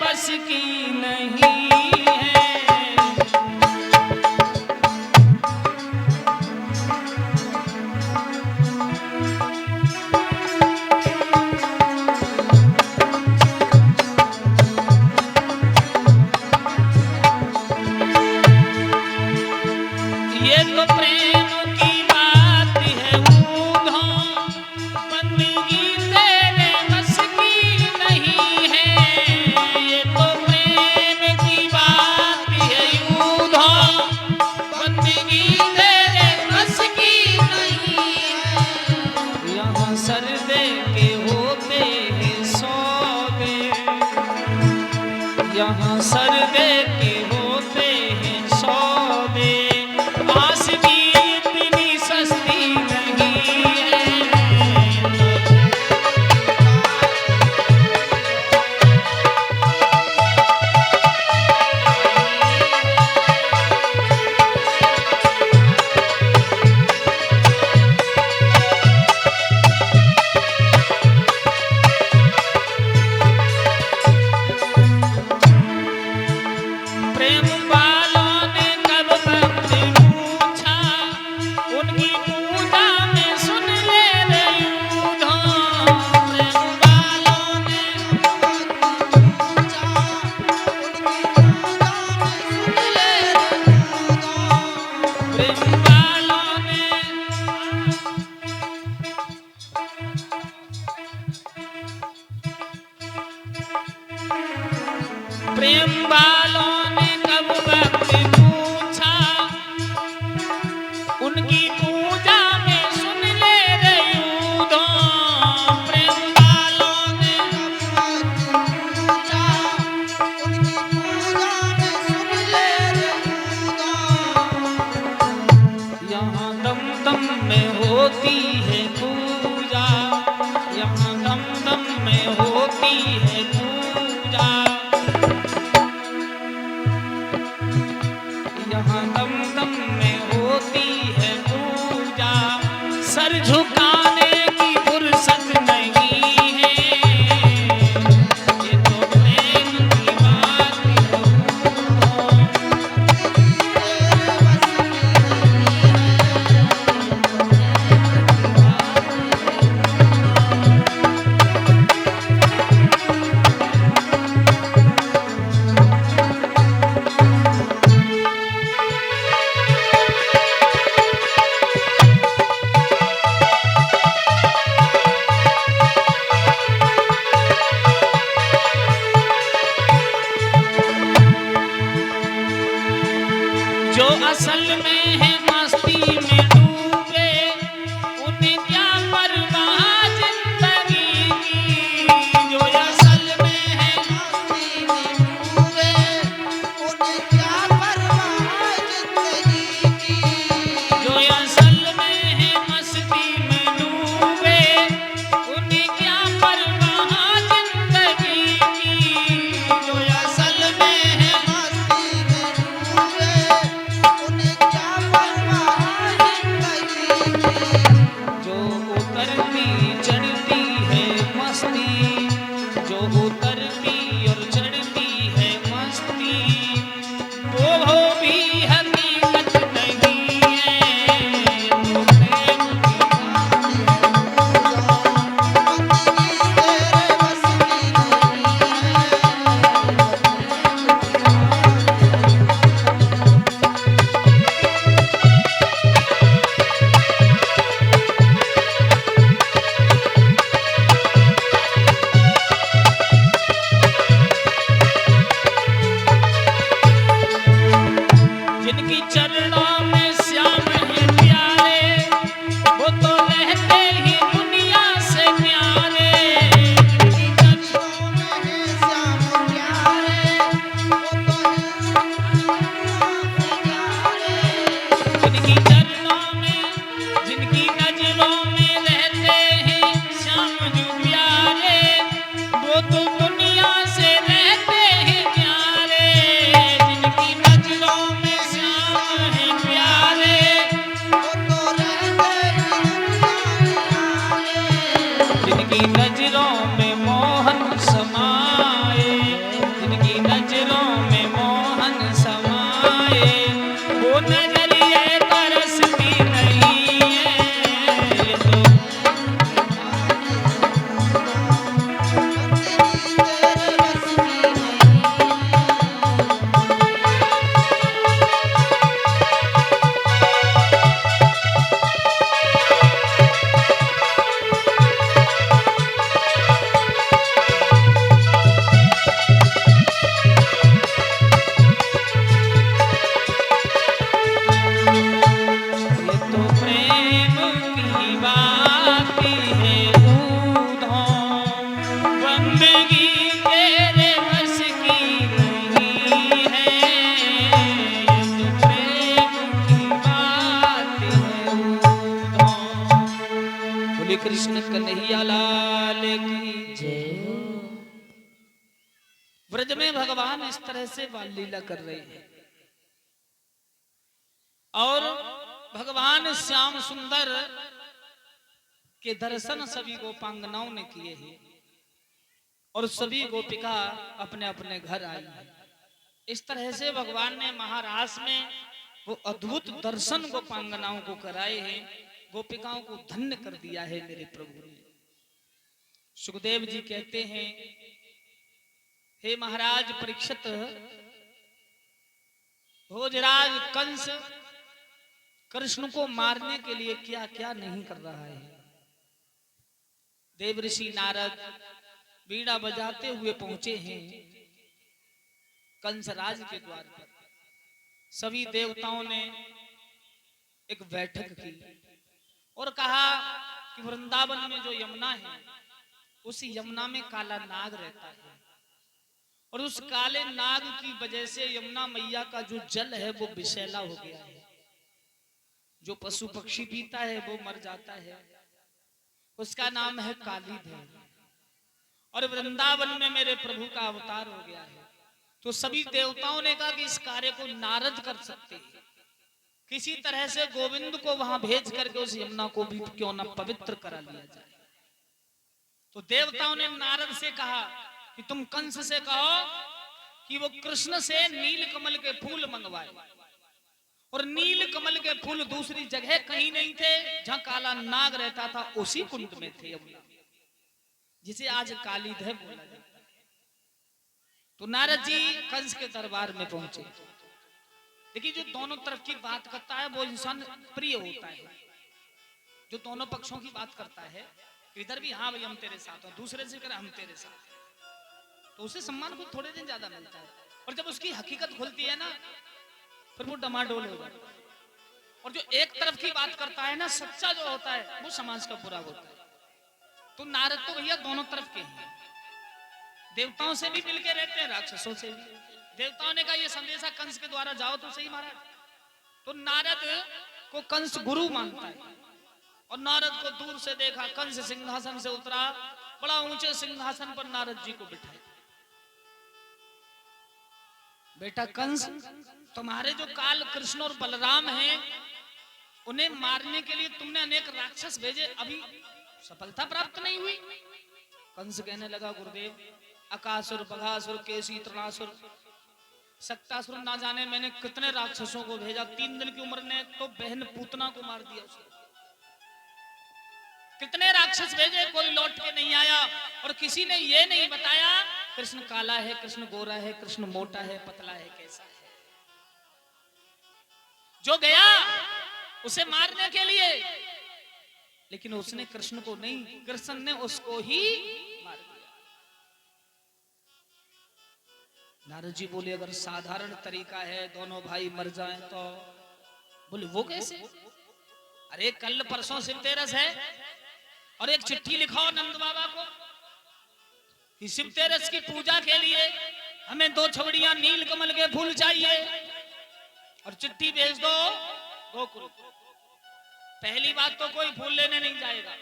बस की नहीं है। ये तो प्रेम की बात है ऊधों, बंदगी तेरे बस की नहीं है। ये तो प्रेम की बात है ऊधों, बंदगी तेरे बस की नहीं है। यहाँ सर्दे के होते हैं सौदे, यहाँ सर्दे के होते हैं सौदे। आस भी इतनी सस्ती नहीं है। प्रेम वालों ने कब वक्त पूछा, उनकी पूजा में सुन ले रे यूधों। प्रेम वालों ने पूछा, उनकी पूजा में सुन ले रे यूधों। प्रेम वालों ने प्रेम वालों ने कब वक्त पूछा, उनकी पूजा में सुन ले रे यूधों। प्रेम वालों ने कब वक्त पूछा, उनकी पूजा में सुन ले रे यूधों। यहाँ दम दम में होती है पूजा, यहाँ दम दम में होती है पूजा। यहाँ दम दम में होती है पूजा। सर झुकाने की फुर्सत नहीं है। ये तो प्रेम की बात है ऊधों, जो असल में है मस्ती में डूबे, उन्हें क्या परवाह जिंदगी की। जो असल में है मस्ती में डूबे, उन्हें क्या परवाह जिंदगी की। जो असल में है मस्ती में डूबे, उन्हें क्या परवाह जिंदगी की। जो असल में है मस्ती में डूबे, उन्हें क्या परवाह व्रज में भगवान इस तरह से बाल लीला कर रहे हैं और भगवान श्याम सुंदर के दर्शन सभी गोपांगनाओं ने किए हैं और सभी गोपिका अपने अपने घर आई हैं। इस तरह से भगवान ने महारास में वो अद्भुत दर्शन गोपांगनाओं को कराए हैं, गोपिकाओं को धन्य कर दिया है मेरे प्रभु ने। सुखदेव जी कहते हैं, हे महाराज परीक्षित, भोजराज कंस कृष्ण को मारने के लिए क्या क्या नहीं कर रहा है। देवऋषि नारद बीड़ा बजाते हुए पहुंचे हैं कंसराज के द्वार पर। सभी देवताओं ने एक बैठक की और कहा कि वृंदावन में जो यमुना है उस यमुना में काला नाग रहता है और उस काले नाग की वजह से यमुना मैया का जो जल है वो विषैला हो गया है। जो पशु पक्षी पीता है वो मर जाता है। उसका नाम है कालीधर और वृंदावन में मेरे प्रभु का अवतार हो गया है। तो सभी देवताओं ने कहा कि इस कार्य को नारद कर सकते हैं, किसी तरह से गोविंद को वहां भेज करके उस यमुना को भी क्यों न पवित्र करा लिया जाए। तो देवताओं ने नारद से कहा कि तुम कंस से कहो कि वो कृष्ण से नील कमल के फूल मंगवाए और नील कमल के फूल दूसरी जगह कहीं नहीं थे, जहां काला नाग रहता था उसी कुंड में थे यमुना, जिसे आज कालीधर बोला जाता है। तो नारद जी कंस के दरबार में पहुंचे। देखिए, जो दोनों तरफ की बात करता है वो इंसान प्रिय होता है। जो दोनों पक्षों की बात करता है, इधर भी हाँ भाई हम तेरे साथ हैं, दूसरे से कर हम तेरे साथ हैं, तो उसे सम्मान को थोड़े दिन ज्यादा मिलता है। और जब उसकी हकीकत खुलती है ना, फिर वो डमाडोल हो जाता है। और जो एक तरफ की बात करता है ना, सच्चा जो होता है वो समाज का बुरा होता है। तो नारद तो भैया दोनों तरफ के हैं, देवताओं से भी मिलके रहते हैं, राक्षसों से भी। देवताओं ने कहा ये संदेशा कंस के द्वारा जाओ तो सही महाराज। तो नारद को कंस गुरु मानता है और नारद को दूर से देखा, कंस सिंहासन से उतरा, बड़ा ऊंचे सिंहासन पर नारद जी को बिठाया। बेटा कंस, तुम्हारे जो काल कृष्ण और बलराम हैं उन्हें मारने के लिए तुमने अनेक राक्षस भेजे, अभी सफलता प्राप्त नहीं हुई। कंस कहने लगा, गुरुदेव, अकासुर, बघासुर, केसी, तृणासुर, सक्तासुर, ना जाने मैंने कितने राक्षसों को भेजा। 3 दिन की उम्र ने तो बहन पूतना को मार दिया उसने। कितने राक्षस भेजे, कोई लौट के नहीं आया। और किसी ने ये नहीं बताया कृष्ण काला है, कृष्ण गोरा है, कृष्ण मोटा है, पतला है, कैसा है। जो गया उसे मारने के लिए, लेकिन उसने कृष्ण को नहीं, कृष्ण ने उसको ही मार दिया। नारद जी बोले, अगर साधारण तरीका है दोनों भाई मर जाएं तो? बोले वो कैसे? अरे कल परसों शिवतेरस है और एक चिट्ठी लिखाओ नंद बाबा को कि शिवतेरस की पूजा के लिए हमें 2 छवड़ियां नील कमल के फूल चाहिए और चिट्ठी भेज दो गोकुल। पहली बात तो कोई फूल लेने नहीं जाएगा।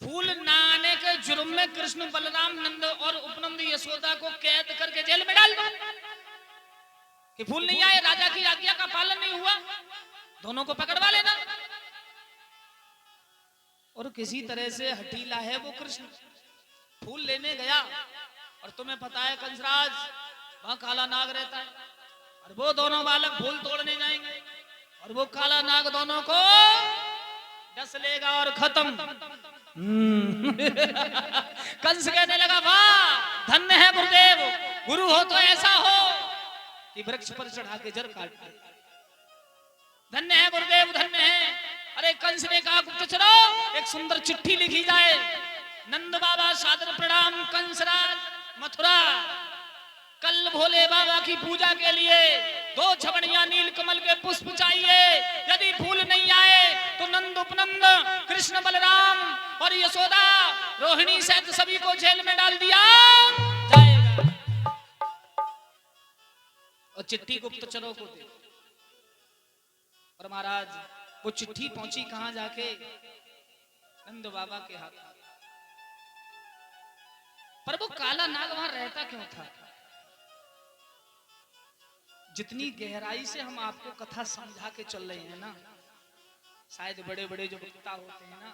फूल ना आने के जुर्म में कृष्ण, बलराम, नंद और उपनंद यशोदा को कैद करके जेल में डाल दो कि फूल नहीं आए, राजा की आज्ञा का पालन नहीं हुआ, दोनों को पकड़वा लेना। और किसी तरह से हठीला है वो कृष्ण, फूल लेने गया और तुम्हें पता है कंसराज वहां काला नाग रहता है और वो दोनों बालक फूल तोड़ने जाएंगे और वो काला नाग दोनों को डस लेगा और खत्म। कंस कहने लगा, वाह धन्य है गुरुदेव, गुरु हो तो ऐसा हो कि वृक्ष पर चढ़ा के जड़ काट दे। धन्य है गुरुदेव, धन्य है। अरे कंस ने कहा, गुप्तचरो एक सुंदर चिट्ठी लिखी जाए, नंद बाबा सादर प्रणाम, कंसराज मथुरा, कल भोले बाबा की पूजा के लिए 2 छवड़ियां नील कमल के पुष्प चाहिए। यदि फूल नहीं आए तो नंद, उपनंद, कृष्ण, बलराम और यशोदा, रोहिणी सहित सभी को जेल में डाल दिया जाएगा। और चिट्ठी गुप्तचरों को दे। और महाराज वो चिट्ठी पहुंची कहां जाके? नंद बाबा के हाथ। पर वो काला नाग वहां रहता क्यों था? जितनी गहराई से हम आपको कथा समझा के चल रहे हैं ना, शायद बड़े बड़े जो वक्ता होते हैं ना,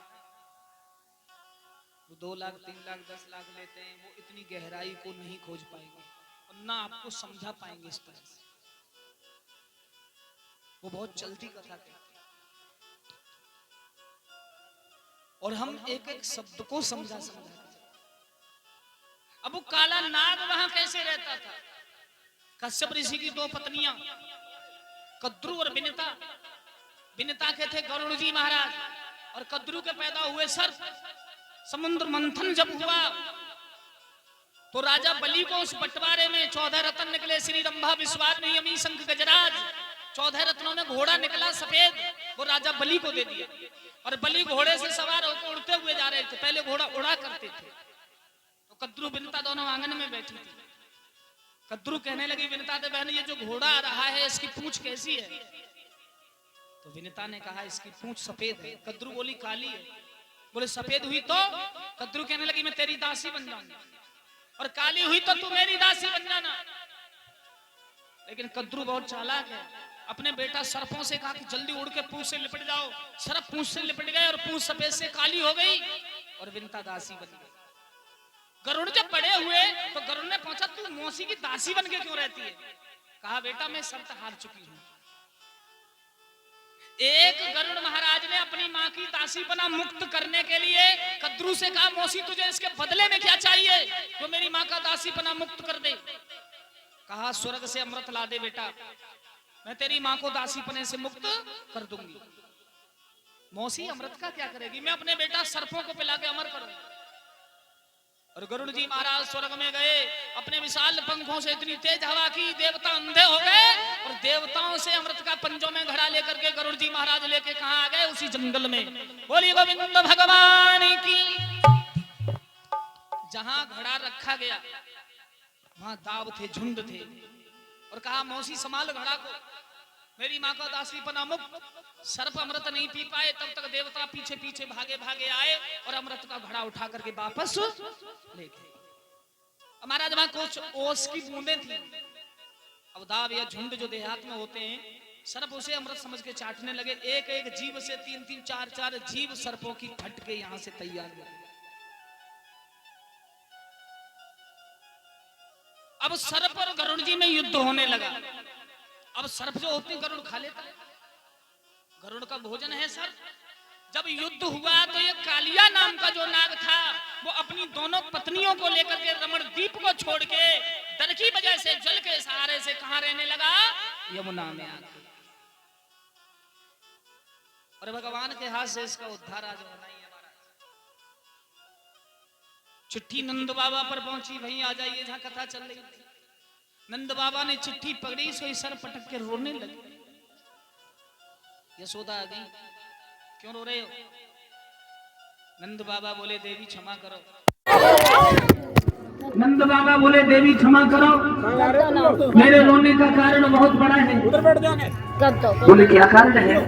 वो 2 लाख 3 लाख 10 लाख लेते हैं, वो इतनी गहराई को नहीं खोज पाएंगे और ना आपको समझा पाएंगे इस तरह से। वो बहुत चलती कथा कहते हैं और हम एक एक शब्द को समझा समझा। अब वो काला नाग वहां कैसे रहता था? कश्यप ऋषि की 2 पत्नियां कद्रु और विनिता। विनिता के थे गरुड़ जी महाराज और कद्रु के पैदा हुए सर्प। समुद्र मंथन जब हुआ तो राजा बलि को उस बंटवारे में 14 रत्न निकले, श्री रंभा विश्वामित्र यमी शंख गजराज। 14 रत्नों में घोड़ा निकला सफेद, वो राजा बलि को दे दिया। और बलि घोड़े से सवार होकर उड़ते हुए जा रहे थे, पहले घोड़ा उड़ा करते थे। तो कद्रु विनिता दोनों आंगन में बैठी थी। कद्रु कहने लगी विनिता से, बहन ये जो घोड़ा आ रहा है इसकी पूंछ कैसी है? तो विनिता ने कहा इसकी पूंछ सफेद है। कद्रु बोली काली है। बोले सफेद हुई तो? कद्रु कहने लगी मैं तेरी दासी बन जाऊंगी, और काली हुई तो तू मेरी दासी बन जाना। लेकिन कद्रु बहुत चालाक है, अपने बेटा सर्पों से कहा कि जल्दी उड़ के पूंछ से लिपट जाओ। सर्प पूंछ से लिपट गए और पूंछ सफेद से काली हो गई और विनिता दासी बन गई। गरुड़ जब बड़े हुए तो गरुड़ ने पूछा तू मौसी की दासी बन के क्यों रहती है? कहा बेटा मैं शर्त हार चुकी हूं। एक गरुड़ महाराज ने अपनी मां की दासीपना मुक्त करने के लिए कद्रु से कहा मौसी तुझे इसके बदले में क्या चाहिए तो मेरी मां का दासीपना मुक्त कर दे? कहा स्वर्ग से अमृत ला दे बेटा, मैं तेरी मां को दासीपने से मुक्त कर दूंगी। मौसी अमृत का क्या करेगी? मैं अपने बेटा सर्पों को पिला के अमर करूंगी। और गरुड़ जी महाराज स्वर्ग में गए, अपने विशाल पंखों से इतनी तेज हवा की देवता अंधे हो गए और देवताओं से अमृत का पंजों में घड़ा लेकर के गरुड़ जी महाराज लेके कहां आ गए? उसी जंगल में। बोली गोविंद भगवान की। जहां घड़ा रखा गया वहां दाव थे, झुंड थे, और कहा मौसी संभाल घड़ा को, मेरी मां का दासीपना मुक्त। सर्प अमृत नहीं पी पाए, तब तक देवता पीछे पीछे भागे भागे आए और अमृत का घड़ा उठा करके वापस ले गए। महाराज वहां कुछ ओस की बूंदें थी। अब दाव या झुंड जो देहात में होते हैं, सर्प उसे अमृत समझ के चाटने लगे। एक एक जीव से 3-3 4-4 जीव सर्पों की फट के यहां से तैयार हो गए। अब सर्प और गरुड़ जी में युद्ध होने लगा। अब सर्प जो होते हैं गरुड़ खा लेता है, गरुड़ का भोजन है सर्प। जब युद्ध हुआ तो ये कालिया नाम का जो नाग था वो अपनी दोनों पत्नियों को लेकर के रमणदीप को छोड़ के डर की वजह से जल के सहारे से कहां रहने लगा? यमुना में आकर। और भगवान के हाथ से इसका उद्धार आज होना ही है। चिट्ठी नंद बाबा पर पहुंची, वहीं आ जाइए जहां कथा चल रही थी। नंद बाबा ने चिट्ठी पकड़ी, सोई सर पटक के रोने लगे। यशोदा आ गई, क्यों रो रहे हो? नंद बाबा बोले देवी क्षमा करो। नंद बाबा बोले देवी क्षमा करो, मेरे रोने का कारण बहुत बड़ा है। बोले क्या कारण है?